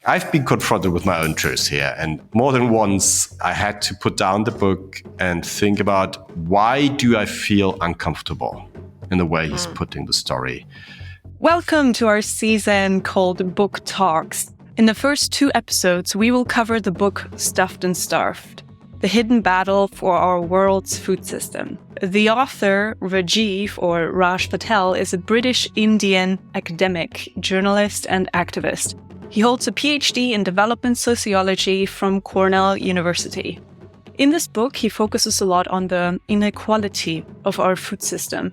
I've been confronted with my own truths here. And more than once, I had to put down the book and think about, why do I feel uncomfortable in the way he's putting the story? Welcome to our season called Book Talks. In the first 2 episodes, we will cover the book Stuffed and Starved, the hidden battle for our world's food system. The author, Raj Patel, is a British Indian academic, journalist, and activist. He holds a Ph.D. in development sociology from Cornell University. In this book, he focuses a lot on the inequality of our food system.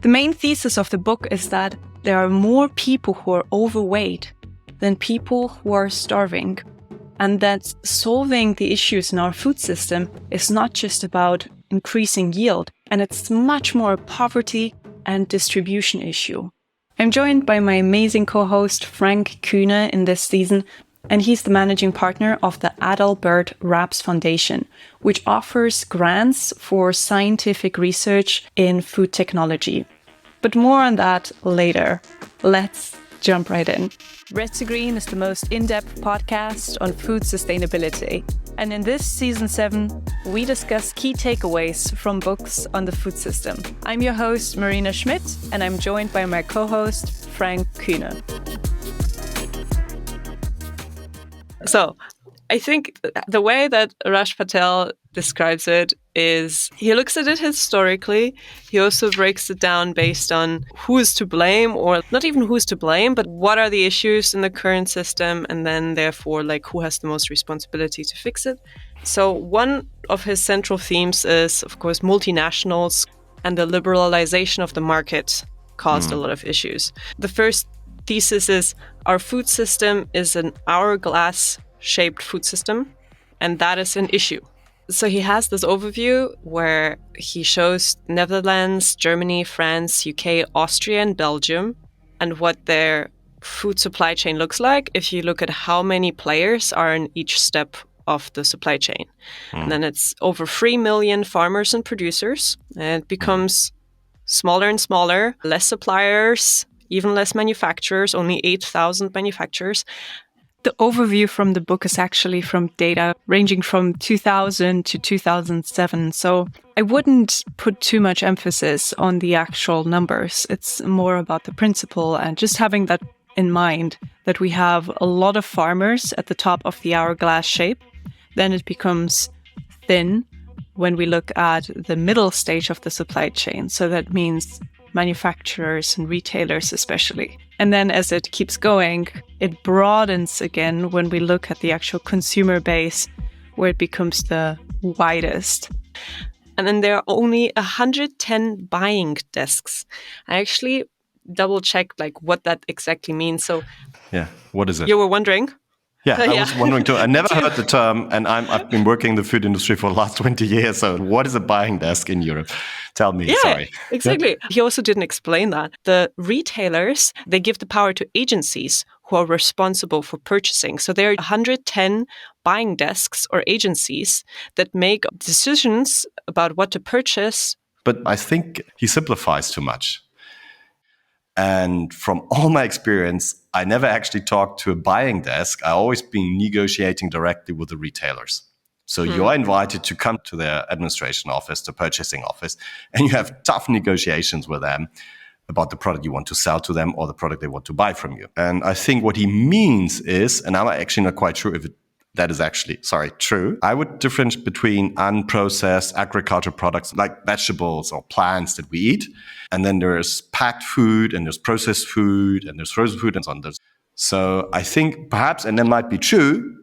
The main thesis of the book is that there are more people who are overweight than people who are starving, and that solving the issues in our food system is not just about increasing yield, and it's much more a poverty and distribution issue. I'm joined by my amazing co-host Frank Kuehne in this season, and he's the managing partner of the Adalbert-Raps Foundation, which offers grants for scientific research in food technology. But more on that later. Let's jump right in. Red to Green is the most in-depth podcast on food sustainability. And in this season 7, we discuss key takeaways from books on the food system. I'm your host, Marina Schmidt, and I'm joined by my co-host, Frank Kuehne. So, I think the way that Raj Patel describes it is he looks at it historically. He also breaks it down based on who is to blame, or not even who's to blame, but what are the issues in the current system, and then therefore who has the most responsibility to fix it. So one of his central themes is, of course, multinationals and the liberalization of the market caused a lot of issues. The first thesis is our food system is an hourglass-shaped food system, and that is an issue. So he has this overview where he shows Netherlands, Germany, France, UK, Austria, and Belgium, and what their food supply chain looks like if you look at how many players are in each step of the supply chain. And then it's over 3 million farmers and producers, and it becomes smaller and smaller, less suppliers, even less manufacturers, only 8,000 manufacturers. The overview from the book is actually from data ranging from 2000 to 2007. So I wouldn't put too much emphasis on the actual numbers. It's more about the principle and just having that in mind, that we have a lot of farmers at the top of the hourglass shape. Then it becomes thin when we look at the middle stage of the supply chain. So that means manufacturers and retailers especially. And then as it keeps going, it broadens again when we look at the actual consumer base, where it becomes the widest. And then there are only 110 buying desks. I actually double-checked what that exactly means. So Yeah, what is it? You were wondering? Yeah, I was wondering too. I never heard the term, and I've been working in the food industry for the last 20 years. So what is a buying desk in Europe? Tell me, sorry. Exactly. Yeah. He also didn't explain that. The retailers, they give the power to agencies who are responsible for purchasing. So there are 110 buying desks or agencies that make decisions about what to purchase. But I think he simplifies too much. And from all my experience, I never actually talked to a buying desk. I always been negotiating directly with the retailers. So you're invited to come to their administration office, the purchasing office, and you have tough negotiations with them about the product you want to sell to them or the product they want to buy from you. And I think what he means is, and I'm actually not quite sure if that is actually, true. I would differentiate between unprocessed agricultural products like vegetables or plants that we eat. And then there's packed food, and there's processed food, and there's frozen food, and so on. So I think perhaps, and that might be true,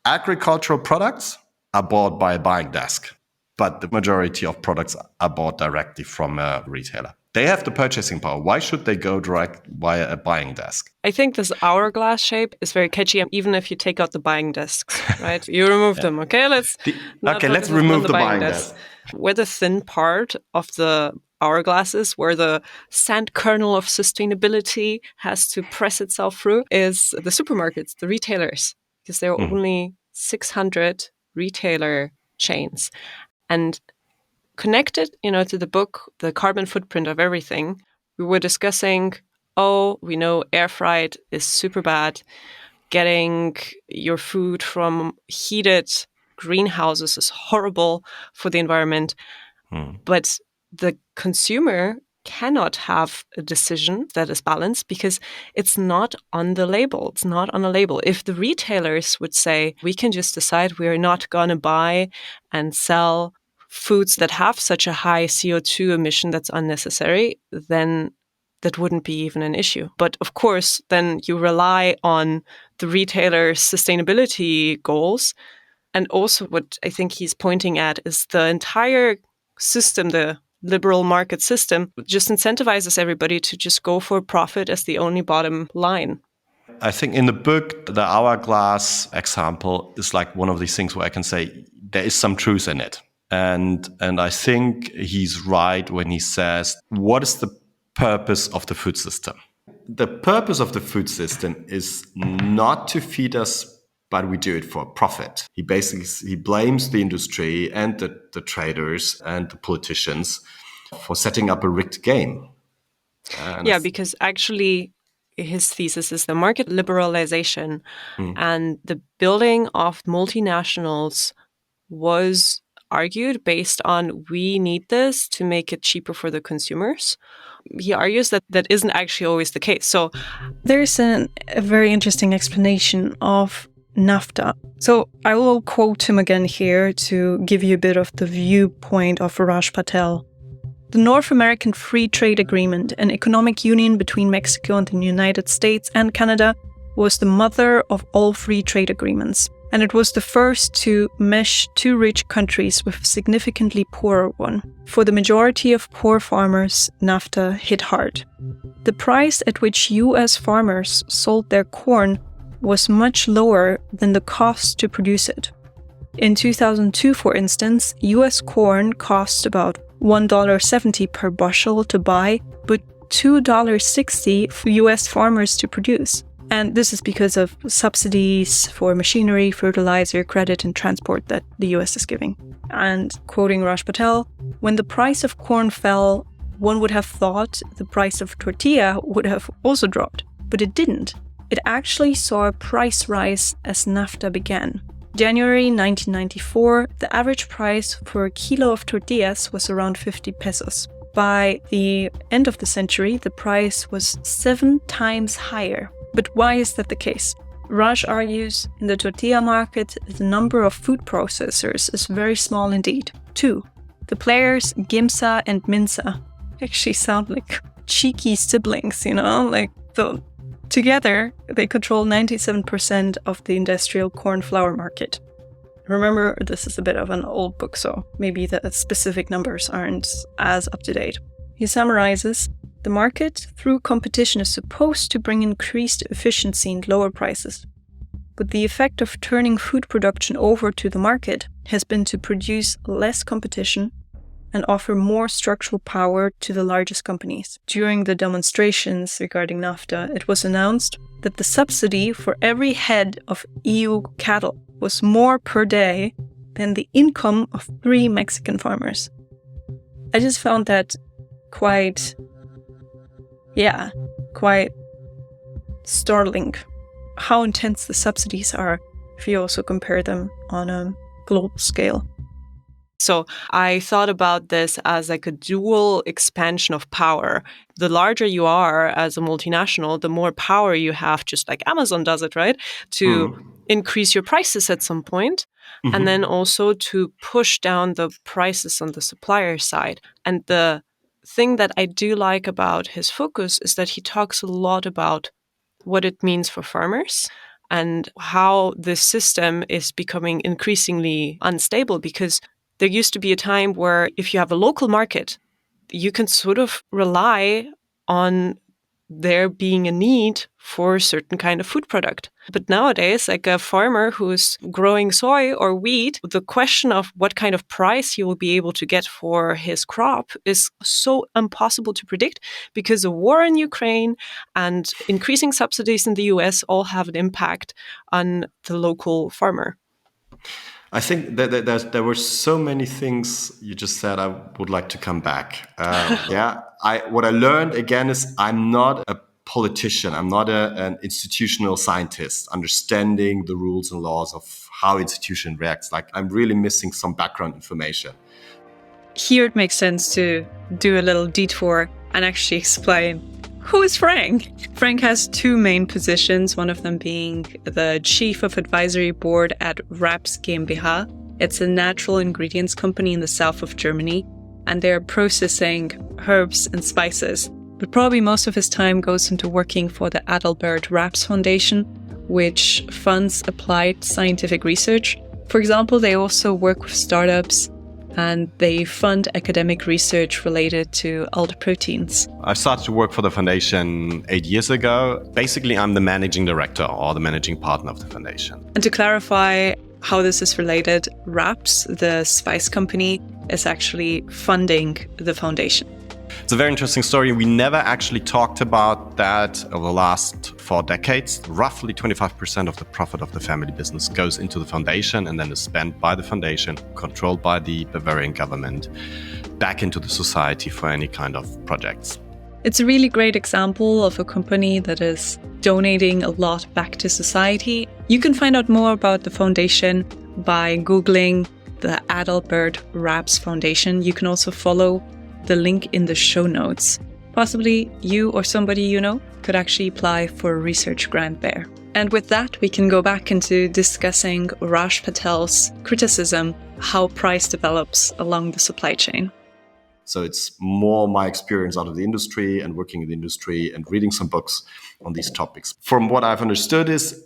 agricultural products are bought by a buying desk, but the majority of products are bought directly from a retailer. They have the purchasing power. Why should they go direct via a buying desk? I think this hourglass shape is very catchy, even if you take out the buying desks, right? You remove them, okay? Let's remove the buying desk. Where the thin part of the hourglass is, where the sand kernel of sustainability has to press itself through, is the supermarkets, the retailers, because there are only 600 retailer chains. And connected, to the book, The Carbon Footprint of Everything, we were discussing, we know air fried is super bad. getting your food from heated greenhouses is horrible for the environment. But the consumer cannot have a decision that is balanced because it's not on the label. It's not on a label. If the retailers would say, we can just decide we're not going to buy and sell foods that have such a high CO2 emission that's unnecessary, then that wouldn't be even an issue. But of course, then you rely on the retailer's sustainability goals. And also what I think he's pointing at is the entire system, the liberal market system, just incentivizes everybody to just go for profit as the only bottom line. I think in the book, the hourglass example is like one of these things where I can say there is some truth in it. And I think he's right when he says, what is the purpose of the food system? The purpose of the food system is not to feed us, but we do it for profit. He blames the industry and the traders and the politicians for setting up a rigged game. Because actually his thesis is the market liberalization and the building of multinationals was argued based on we need this to make it cheaper for the consumers. He argues that that isn't actually always the case. So there's a very interesting explanation of NAFTA. So I will quote him again here to give you a bit of the viewpoint of Raj Patel. The North American Free Trade Agreement, an economic union between Mexico and the United States and Canada, was the mother of all free trade agreements. And it was the first to mesh two rich countries with a significantly poorer one. For the majority of poor farmers, NAFTA hit hard. The price at which US farmers sold their corn was much lower than the cost to produce it. In 2002, for instance, US corn cost about $1.70 per bushel to buy, but $2.60 for US farmers to produce. And this is because of subsidies for machinery, fertilizer, credit, and transport that the US is giving. And quoting Raj Patel, when the price of corn fell, one would have thought the price of tortilla would have also dropped, but it didn't. It actually saw a price rise as NAFTA began. January 1994, the average price for a kilo of tortillas was around 50 pesos. By the end of the century, the price was 7 times higher. But why is that the case? Raj argues in the tortilla market, the number of food processors is very small indeed. 2. The players Gimsa and Minsa actually sound like cheeky siblings, together, they control 97% of the industrial corn flour market. Remember, this is a bit of an old book, so maybe the specific numbers aren't as up to date. He summarizes, the market, through competition, is supposed to bring increased efficiency and lower prices. But the effect of turning food production over to the market has been to produce less competition and offer more structural power to the largest companies. During the demonstrations regarding NAFTA, it was announced that the subsidy for every head of EU cattle was more per day than the income of 3 Mexican farmers. I just found that quite startling how intense the subsidies are if you also compare them on a global scale. So I thought about this as like a dual expansion of power. The larger you are as a multinational, the more power you have, just like Amazon does it, right? To increase your prices at some point, and then also to push down the prices on the supplier side. And the thing that I do like about his focus is that he talks a lot about what it means for farmers and how this system is becoming increasingly unstable, because there used to be a time where if you have a local market, you can sort of rely on there being a need for a certain kind of food product. But nowadays, like a farmer who's growing soy or wheat, the question of what kind of price he will be able to get for his crop is so impossible to predict, because the war in Ukraine and increasing subsidies in the US all have an impact on the local farmer. I think that there were so many things you just said I would like to come back. What I learned again is I'm not a politician. I'm not an institutional scientist understanding the rules and laws of how institution reacts. Like, I'm really missing some background information. Here it makes sense to do a little detour and actually explain who is Frank. Frank has two main positions, one of them being the chief of advisory board at Raps GmbH. It's a natural ingredients company in the south of Germany, and they're processing herbs and spices. But probably most of his time goes into working for the Adalbert-Raps Foundation, which funds applied scientific research. For example, they also work with startups and they fund academic research related to alder proteins. I started to work for the foundation 8 years ago. Basically, I'm the managing director or the managing partner of the foundation. And to clarify how this is related, Raps, the spice company, is actually funding the foundation. It's a very interesting story. We never actually talked about that over the last 4 decades. Roughly 25% of the profit of the family business goes into the foundation and then is spent by the foundation, controlled by the Bavarian government, back into the society for any kind of projects. It's a really great example of a company that is donating a lot back to society. You can find out more about the foundation by Googling the Adalbert-Raps Foundation. You can also follow the link in the show notes. Possibly you or somebody you know could actually apply for a research grant there. And with that, we can go back into discussing Raj Patel's criticism, how price develops along the supply chain. So it's more my experience out of the industry and working in the industry and reading some books on these topics. From what I've understood is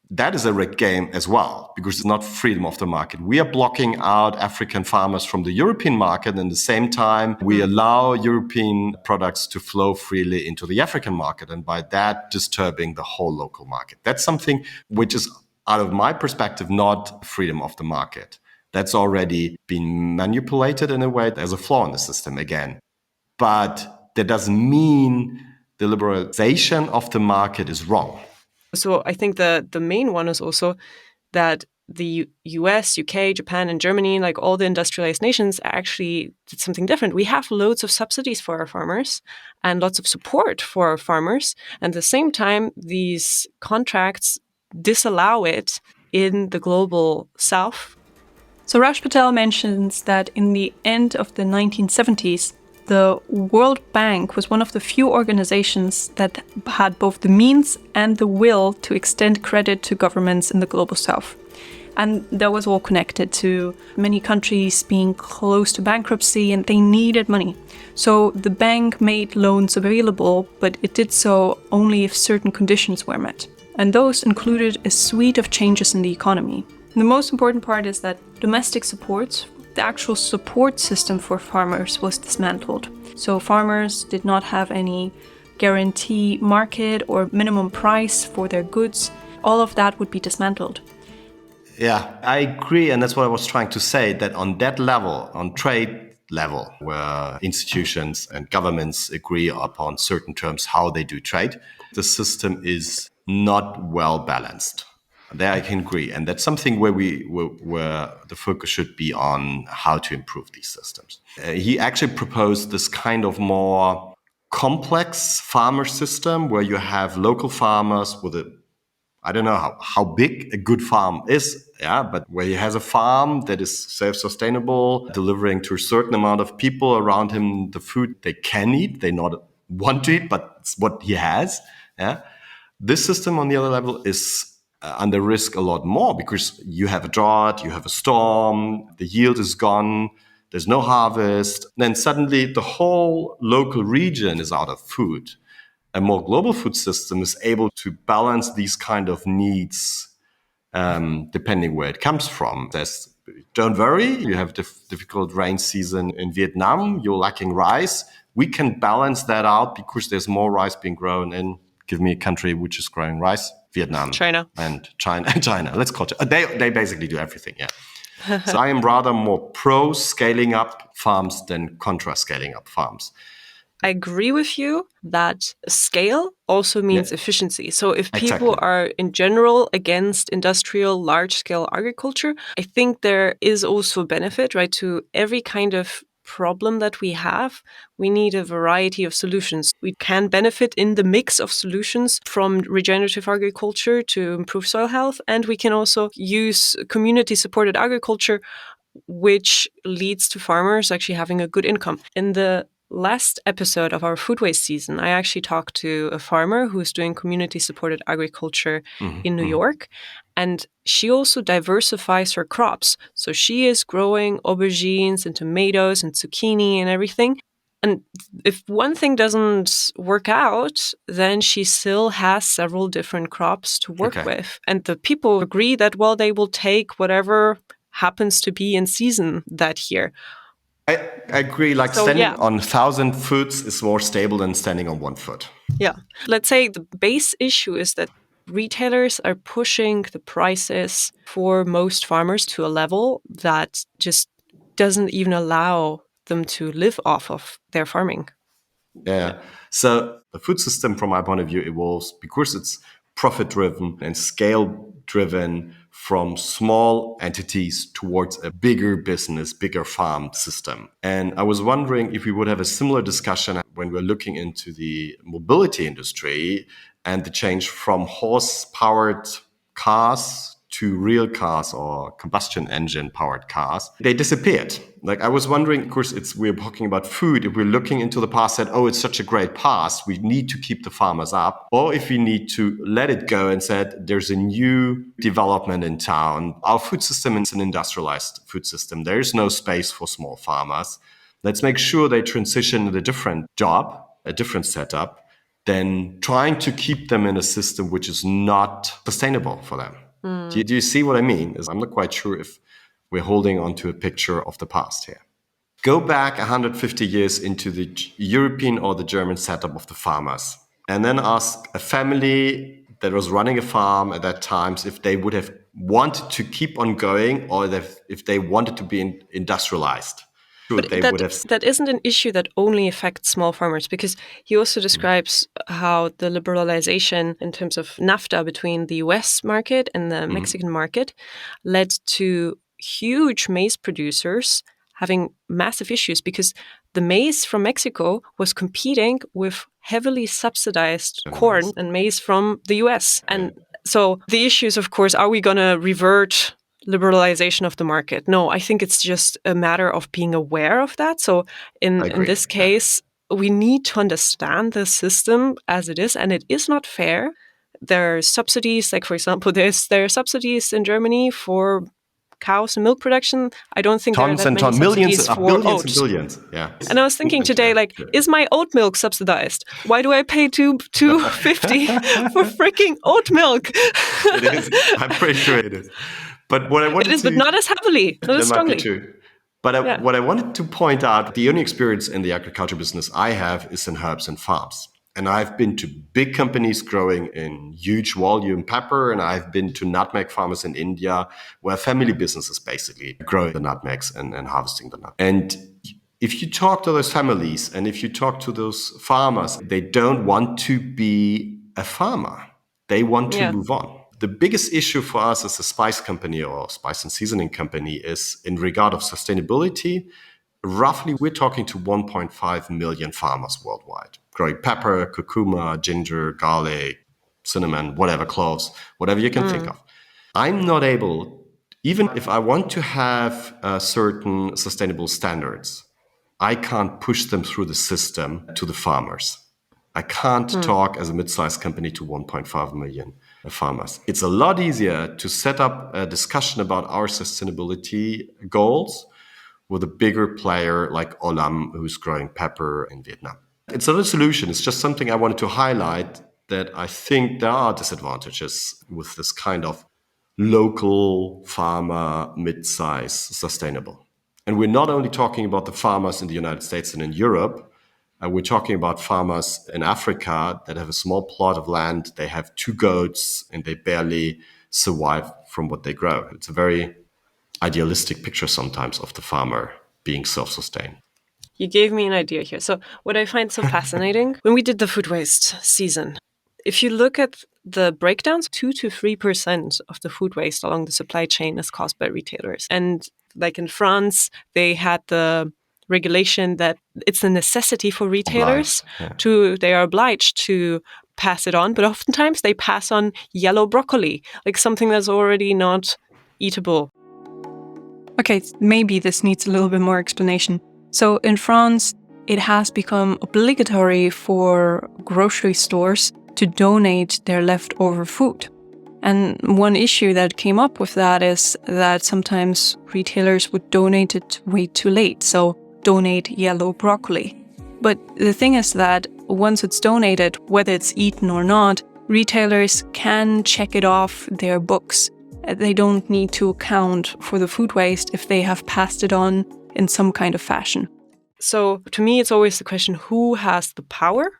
that is a rigged game as well, because it's not freedom of the market. We are blocking out African farmers from the European market, and at the same time, we allow European products to flow freely into the African market, and by that, disturbing the whole local market. That's something which is, out of my perspective, not freedom of the market. That's already been manipulated in a way. There's a flaw in the system again. But that doesn't mean the liberalization of the market is wrong. So I think the main one is also that the US, UK, Japan, and Germany, like all the industrialized nations, actually did something different. We have loads of subsidies for our farmers and lots of support for our farmers. And at the same time, these contracts disallow it in the global south. So Raj Patel mentions that in the end of the 1970s, the World Bank was one of the few organizations that had both the means and the will to extend credit to governments in the global south. And that was all connected to many countries being close to bankruptcy and they needed money. So the bank made loans available, but it did so only if certain conditions were met. And those included a suite of changes in the economy. And the most important part is that domestic support, the actual support system for farmers, was dismantled. So farmers did not have any guarantee market or minimum price for their goods. All of that would be dismantled. Yeah, I agree. And that's what I was trying to say, that on that level, on trade level, where institutions and governments agree upon certain terms how they do trade, the system is not well balanced. There I can agree. And that's something where the focus should be on how to improve these systems. He actually proposed this kind of more complex farmer system where you have local farmers with I don't know how big a good farm is, but where he has a farm that is self-sustainable, delivering to a certain amount of people around him the food they can eat, they not want to eat, but it's what he has. Yeah. This system on the other level is under risk a lot more because you have a drought, you have a storm, the yield is gone, there's no harvest. Then suddenly the whole local region is out of food. A more global food system is able to balance these kind of needs depending where it comes from. Don't worry, you have difficult rain season in Vietnam, you're lacking rice. We can balance that out because there's more rice being grown in, give me a country which is growing rice. Vietnam, China. Let's call it. They basically do everything, yeah. So I am rather more pro scaling up farms than contra scaling up farms. I agree with you that scale also means efficiency. So if people are in general against industrial large-scale agriculture, I think there is also a benefit, right, to every kind of problem that we have, we need a variety of solutions. We can benefit in the mix of solutions from regenerative agriculture to improve soil health, and we can also use community-supported agriculture, which leads to farmers actually having a good income. In the last episode of our food waste season, I actually talked to a farmer who's doing community-supported agriculture in New York, and she also diversifies her crops. So she is growing aubergines and tomatoes and zucchini and everything. And if one thing doesn't work out, then she still has several different crops to work with. And the people agree that, well, they will take whatever happens to be in season that year. I agree. Like standing on 1,000 foots is more stable than standing on 1 foot. Yeah. Let's say the base issue is that retailers are pushing the prices for most farmers to a level that just doesn't even allow them to live off of their farming. Yeah. So the food system, from my point of view, evolves because it's profit-driven and scale-driven from small entities towards a bigger business, bigger farm system. And I was wondering if we would have a similar discussion when we're looking into the mobility industry and the change from horse-powered cars to real cars or combustion engine powered cars. They disappeared. Like I was wondering, of course, we're talking about food. If we're looking into the past, said, oh, it's such a great past, we need to keep the farmers up. Or if we need to let it go and said, there's a new development in town. Our food system is an industrialized food system. There is no space for small farmers. Let's make sure they transition to a different job, a different setup, than trying to keep them in a system which is not sustainable for them. Do you see what I mean? I'm not quite sure if we're holding on to a picture of the past here. Go back 150 years into the European or the German setup of the farmers, and then ask a family that was running a farm at that time if they would have wanted to keep on going or if they wanted to be industrialized. But that isn't an issue that only affects small farmers, because he also describes how the liberalization in terms of NAFTA between the US market and the Mexican market led to huge maize producers having massive issues because the maize from Mexico was competing with heavily subsidized corn and maize from the US. And so the issue is, of course, are we going to revert liberalization of the market? No, I think it's just a matter of being aware of that. So in this case, we need to understand the system as it is, and it is not fair. There are subsidies, like for example, there are subsidies in Germany for cows and milk production. I don't think there are that many subsidies for billions oats. And billions. Yeah. And I was thinking today, like, is my oat milk subsidized? Why do I pay $2.50 for freaking oat milk? It is. I'm pretty sure it is. But what I wanted it is, but not as heavily, not as strongly. Might be true. But what I wanted to point out, the only experience in the agriculture business I have is in herbs and farms. And I've been to big companies growing in huge volume pepper, and I've been to nutmeg farmers in India where family businesses basically grow the nutmegs and harvesting the nut. And if you talk to those families and if you talk to those farmers, they don't want to be a farmer. They want to move on. The biggest issue for us as a spice company or spice and seasoning company is in regard of sustainability. Roughly, we're talking to 1.5 million farmers worldwide, growing pepper, curcuma, ginger, garlic, cinnamon, whatever, cloves, whatever you can think of. I'm not able, even if I want to have certain sustainable standards, I can't push them through the system to the farmers. I can't talk as a mid-sized company to 1.5 million farmers. It's a lot easier to set up a discussion about our sustainability goals with a bigger player like Olam, who's growing pepper in Vietnam. It's not a solution. It's just something I wanted to highlight, that I think there are disadvantages with this kind of local farmer, mid-size, sustainable. And we're not only talking about the farmers in the United States and in Europe. We're talking about farmers in Africa that have a small plot of land. They have 2 goats and they barely survive from what they grow. It's a very idealistic picture sometimes of the farmer being self-sustained. You gave me an idea here. So what I find so fascinating, when we did the food waste season, if you look at the breakdowns, 2 to 3% of the food waste along the supply chain is caused by retailers. And like in France, they had the regulation that it's a necessity for retailers they are obliged to pass it on, but oftentimes they pass on yellow broccoli, like something that's already not eatable. Okay, maybe this needs a little bit more explanation. So in France, it has become obligatory for grocery stores to donate their leftover food. And one issue that came up with that is that sometimes retailers would donate it way too late, so donate yellow broccoli. But the thing is that once it's donated, whether it's eaten or not, retailers can check it off their books. They don't need to account for the food waste if they have passed it on in some kind of fashion. So to me, it's always the question, who has the power?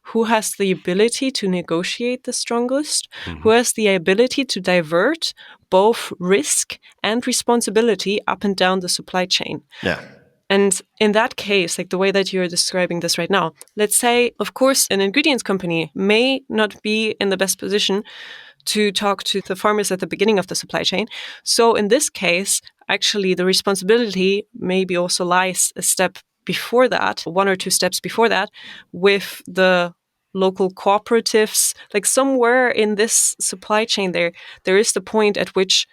Who has the ability to negotiate the strongest? Who has the ability to divert both risk and responsibility up and down the supply chain? Yeah. And in that case, like the way that you're describing this right now, let's say, of course, an ingredients company may not be in the best position to talk to the farmers at the beginning of the supply chain. So in this case, actually, the responsibility maybe also lies a step before that, 1 or 2 steps before that, with the local cooperatives. Like somewhere in this supply chain there is the point at which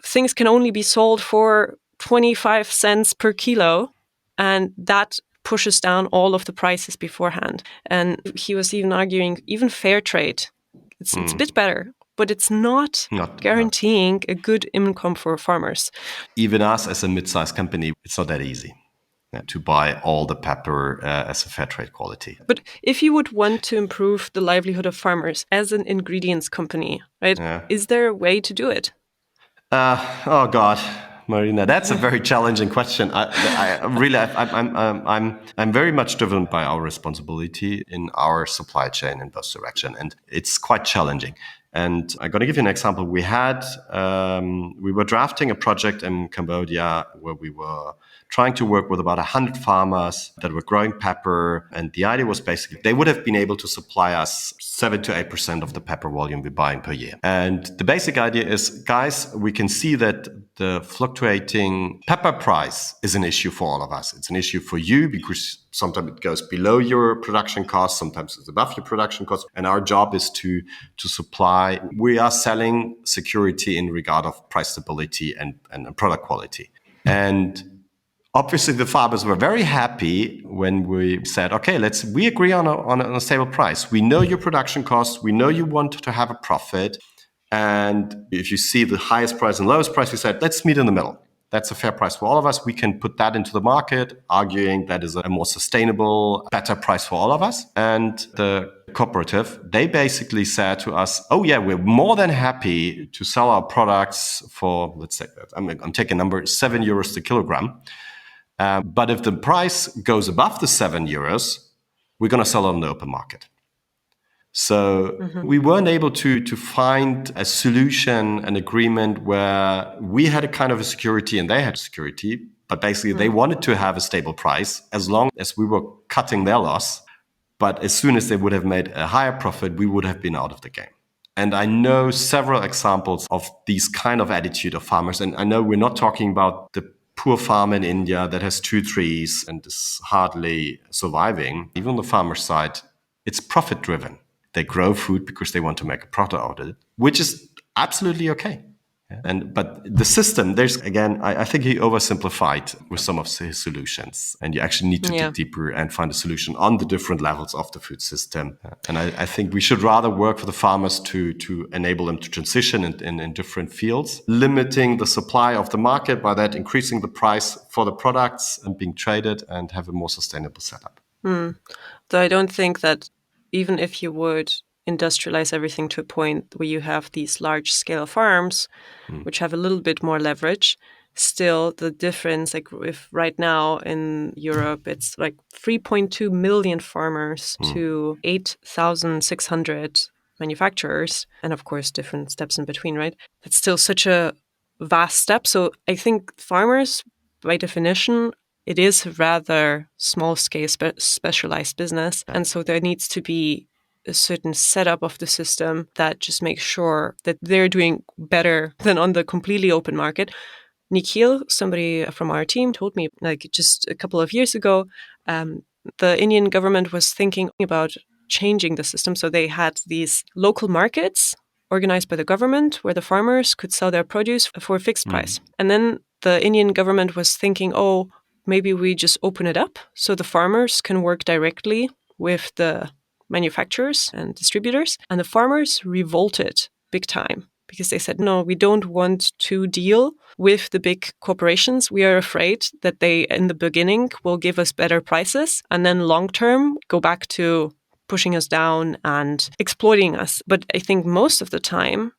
things can only be sold for 25 cents per kilo, and that pushes down all of the prices beforehand. And he was even arguing, even fair trade, it's a bit better, but it's not guaranteeing a good income for farmers. Even us as a mid-sized company, it's not that easy to buy all the pepper as a fair trade quality. But if you would want to improve the livelihood of farmers as an ingredients company, right? Yeah. Is there a way to do it? Oh God, Marina, that's a very challenging question. I'm very much driven by our responsibility in our supply chain in both directions, and it's quite challenging. And I'm going to give you an example. We were drafting a project in Cambodia where we were trying to work with about 100 farmers that were growing pepper. And the idea was basically they would have been able to supply us 7 to 8% of the pepper volume we're buying per year. And the basic idea is, guys, we can see that the fluctuating pepper price is an issue for all of us. It's an issue for you because sometimes it goes below your production cost, sometimes it's above your production cost. And our job is to supply. We are selling security in regard of price stability and product quality. And obviously, the farmers were very happy when we said, okay, we agree on a stable price. We know your production costs. We know you want to have a profit. And if you see the highest price and lowest price, we said, let's meet in the middle. That's a fair price for all of us. We can put that into the market, arguing that is a more sustainable, better price for all of us. And the cooperative, they basically said to us, oh yeah, we're more than happy to sell our products for, let's say, I'm taking a number, €7 per kilogram. But if the price goes above the €7, we're going to sell it on the open market. So we weren't able to find a solution, an agreement where we had a kind of a security and they had security, but basically they wanted to have a stable price as long as we were cutting their loss. But as soon as they would have made a higher profit, we would have been out of the game. And I know several examples of these kind of attitude of farmers. And I know we're not talking about the poor farmer in India that has 2 trees and is hardly surviving. Even on the farmer side, it's profit driven. They grow food because they want to make a profit out of it, which is absolutely okay. Yeah. But the system, I think he oversimplified with some of his solutions. And you actually need to dig deeper and find a solution on the different levels of the food system. And I think we should rather work for the farmers to enable them to transition in different fields, limiting the supply of the market, by that increasing the price for the products and being traded, and have a more sustainable setup. Though I don't think that even if you would industrialize everything to a point where you have these large-scale farms, which have a little bit more leverage, still the difference, like if right now in Europe, it's like 3.2 million farmers to 8,600 manufacturers, and of course different steps in between, right? It's still such a vast step. So I think farmers, by definition, it is rather small-scale specialized business. And so there needs to be a certain setup of the system that just makes sure that they're doing better than on the completely open market. Nikhil, somebody from our team, told me, like, just a couple of years ago, the Indian government was thinking about changing the system. So they had these local markets organized by the government where the farmers could sell their produce for a fixed price. And then the Indian government was thinking, oh, maybe we just open it up so the farmers can work directly with the manufacturers and distributors. And the farmers revolted big time because they said, no, we don't want to deal with the big corporations. We are afraid that they, in the beginning, will give us better prices and then long-term go back to pushing us down and exploiting us. But I think most of the time,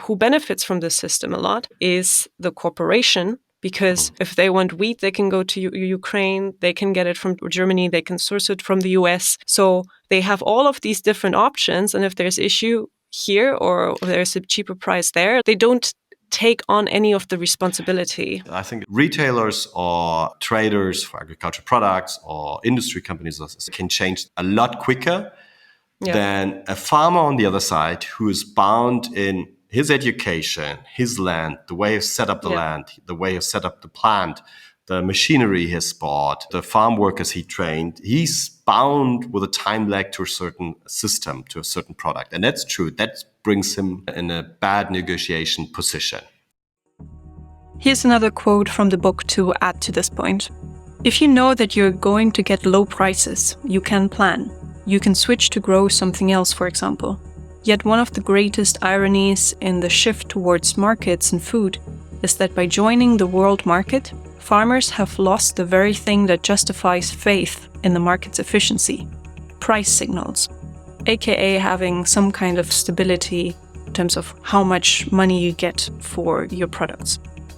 who benefits from this system a lot is the corporation, because if they want wheat, they can go to Ukraine, they can get it from Germany, they can source it from the US. So they have all of these different options. And if there's issue here or there's a cheaper price there, they don't take on any of the responsibility. I think retailers or traders for agricultural products or industry companies can change a lot quicker than a farmer on the other side who is bound in his education, his land, the way he set up the land, the way he set up the plant, the machinery he has bought, the farm workers he trained. He's bound with a time lag to a certain system, to a certain product. And that's true. That brings him in a bad negotiation position. Here's another quote from the book to add to this point. If you know that you're going to get low prices, you can plan. You can switch to grow something else, for example. Yet one of the greatest ironies in the shift towards markets and food is that by joining the world market, farmers have lost the very thing that justifies faith in the market's efficiency: price signals, aka having some kind of stability in terms of how much money you get for your products.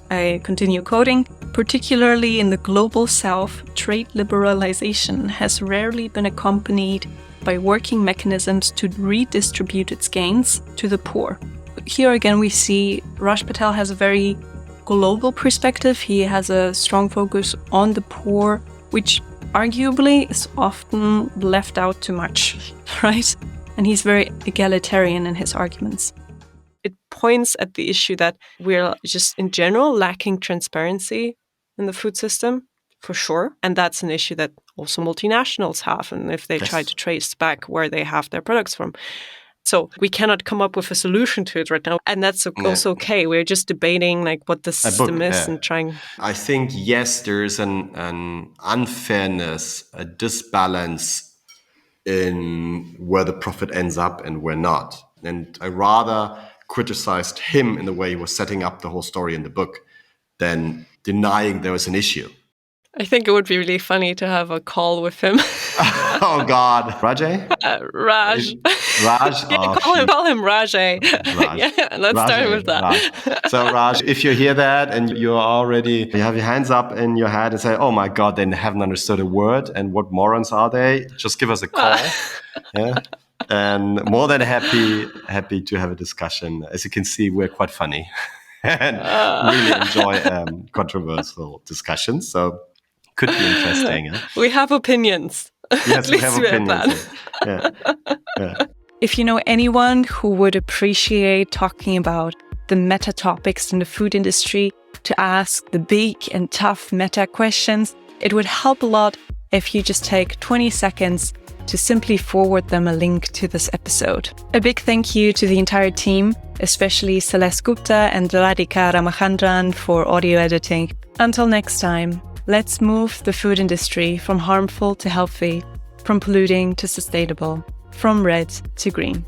I continue quoting, particularly in the global south, trade liberalization has rarely been accompanied by working mechanisms to redistribute its gains to the poor. Here again we see Raj Patel has a very global perspective. He has a strong focus on the poor, which arguably is often left out too much, right? And he's very egalitarian in his arguments. It points at the issue that we're just in general lacking transparency in the food system, for sure. And that's an issue that also multinationals have, and if they try to trace back where they have their products from. So we cannot come up with a solution to it right now. And that's also okay. We're just debating like what the system is and trying. I think, yes, there is an unfairness, a disbalance in where the profit ends up and where not. And I rather criticized him in the way he was setting up the whole story in the book than denying there was an issue. I think it would be really funny to have a call with him. Oh, God. Rajay? Raj. Raj? Yeah, call him Rajay. Raj. Yeah, let's start with that. Raj. So, Raj, if you hear that and you have your hands up in your head and say, oh, my God, they haven't understood a word, and what morons are they? Just give us a call. Yeah. And more than happy to have a discussion. As you can see, we're quite funny and really enjoy controversial discussions. So could be interesting. Huh? We have opinions. Yes, we have opinions. Yeah. If you know anyone who would appreciate talking about the meta topics in the food industry, to ask the big and tough meta questions, it would help a lot if you just take 20 seconds to simply forward them a link to this episode. A big thank you to the entire team, especially Celeste Gupta and Radhika Ramachandran for audio editing. Until next time, let's move the food industry from harmful to healthy, from polluting to sustainable, from red to green.